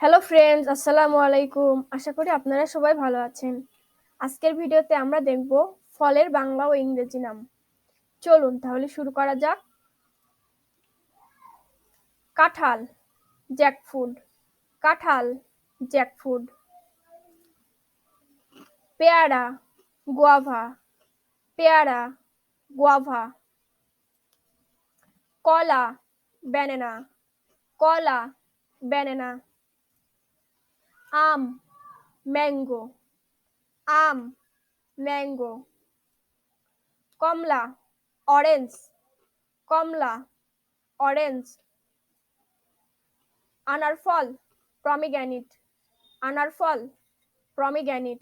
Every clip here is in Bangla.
হ্যালো ফ্রেন্ডস, আসসালামু আলাইকুম। আশা করি আপনারা সবাই ভালো আছেন। আজকের ভিডিওতে আমরা দেখব ফলের বাংলা ও ইংরেজি নাম। চলুন তাহলে শুরু করা যাক। কাঁঠাল, জ্যাকফ্রুট। কাঁঠাল, জ্যাকফ্রুট। পেয়ারা, গুয়াভা। পেয়ারা, গুয়াভা। কলা, ব্যানানা। কলা, ব্যানানা। আম, ম্যাঙ্গো। আম, ম্যাঙ্গো। কমলা, অরেঞ্জ। কমলা, অরেঞ্জ। আনার ফল, প্রমিগ্রেনেট। আনার ফল, প্রমিগ্রেনেট।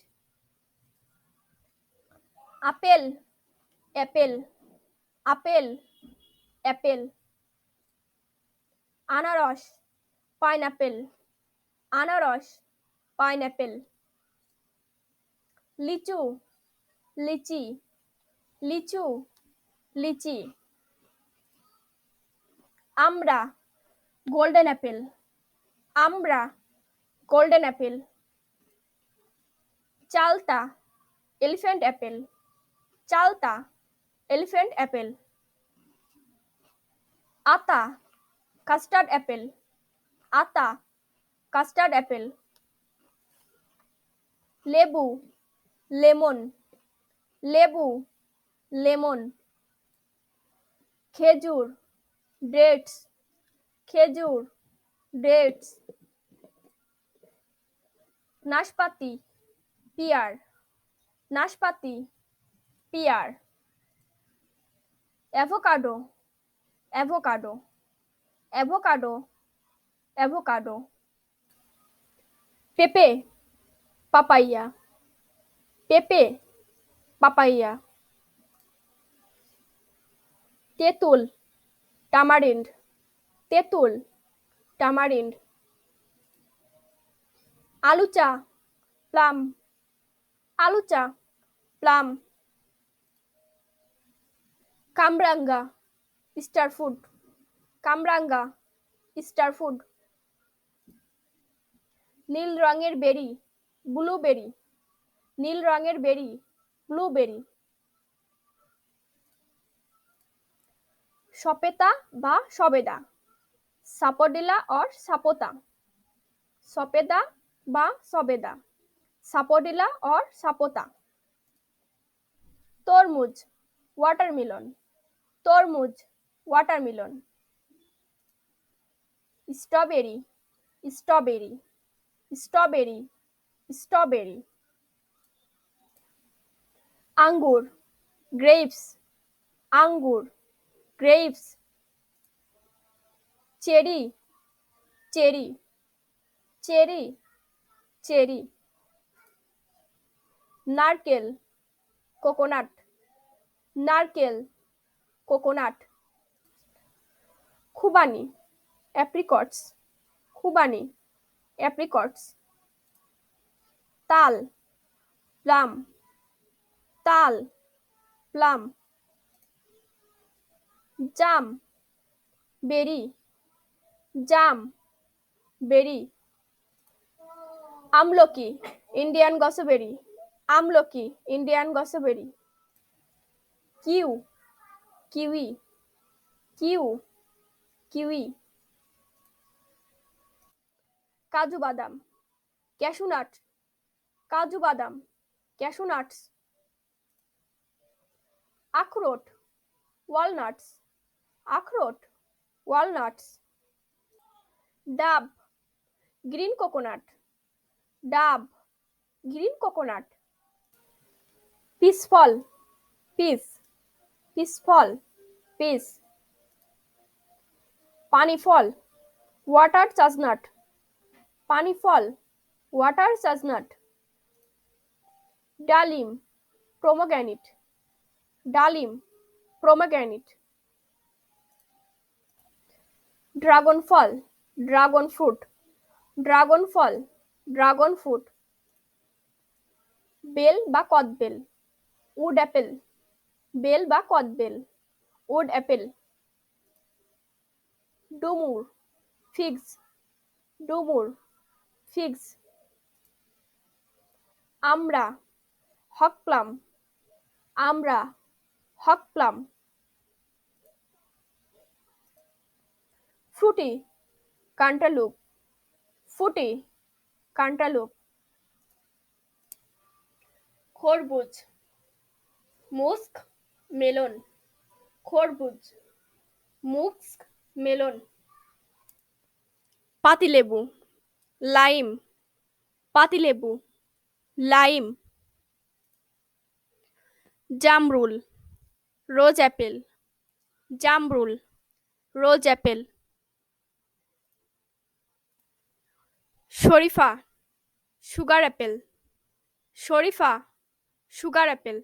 আপেল, অ্যাপেল। আপেল, অ্যাপেল। আনারস, পাইনঅ্যাপেল। আনারস, পাইনঅ্যাপেল। লিচু, লিচি। লিচু, লিচি। আমড়া, গোল্ডেন অ্যাপেল। আমড়া, গোল্ডেন অ্যাপেল। চালতা, এলিফ্যান্ট অ্যাপেল। চালতা, এলিফ্যান্ট অ্যাপেল। আতা, কাস্টার্ড অ্যাপেল। আতা, কাস্টার্ড অ্যাপেল। লেবু, লেমন। লেবু, লেমন। খেজুর, ডেটস। খেজুর, ডেটস। নাশপাতি, পিয়ার। নাশপাতি, pear. Avocado, avocado. Avocado, avocado. পেঁপে, পাপাইয়া। পেঁপে, পাপাইয়া। তেঁতুল, টামারিন্ড। তেঁতুল, টামারিন্ড। আলুচা, প্লাম। আলুচা, প্লাম। কামরাঙ্গা, স্টার ফুড। কামরাঙ্গা, স্টার ফুড। নীল রঙের বেরি, ব্লুবেরি। নীল রঙের বেরি, ব্লুবেরি। সপেতা বা সবেদা। সাপোডিলা অর সাপোতা। সপেদা বা সবেদা। সাপোডিলা অর সাপোতা। তরমুজ, ওয়াটারমেলন। তরমুজ, watermelon. Strawberry, strawberry. Strawberry, strawberry. আঙ্গুর, গ্রেপস। আঙ্গুর, grapes. Cherry, cherry. Cherry, cherry. নারকেল, কোকোনাট। নারকেল, কোকোনাট। খুবানি, অ্যাপ্রিকটস। খুবানি, অ্যাপ্রিকটস। তাল, প্লাম। তাল, প্লাম। জাম, বেরি। জাম, বেরি। আমলকি, ইন্ডিয়ান গসবেরি। আমলকি, ইন্ডিয়ান গসবেরি। কিউ, কিউই। কিউ, কিউই। কাজু বাদাম, ক্যাশু নাট। কাজু বাদাম, ক্যাশু নাটস। আখরোট, ওয়ালনাটস। আখরোট, ওয়ালনাটস। ডাব, গ্রিন কোকোনাট। ডাব, গ্রিন কোকোনাট। পিস ফল, পিস। পিস ফল, পিস। পানি ফল, ওয়াটার চাজনাট। পানি ফল, ওয়াটার চাজনাট। ডালিম, প্রোমোগ্রানিট। ডালিম, প্রোমোগ্রানিট। ড্রাগন ফল, ড্রাগন ফ্রুট। ড্রাগন ফল, ড্রাগন ফ্রুট। বেল বা কদবেল, উড অ্যাপেল। বেল বা কদবেল, উড অ্যাপেল। ডুমুর, ফিগস। ডুমুর, figs, আমরা, hog plum, আমরা, hog plum. Fruity, cantaloupe, fruity, cantaloupe. খরবুজ, musk, melon, খরবুজ, musk, melon. পাতিলেবু, lime, পাতিলেবু, lime. জামরুল, rose apple, জামরুল, rose apple. Sharifa, sugar apple, Sharifa, sugar apple.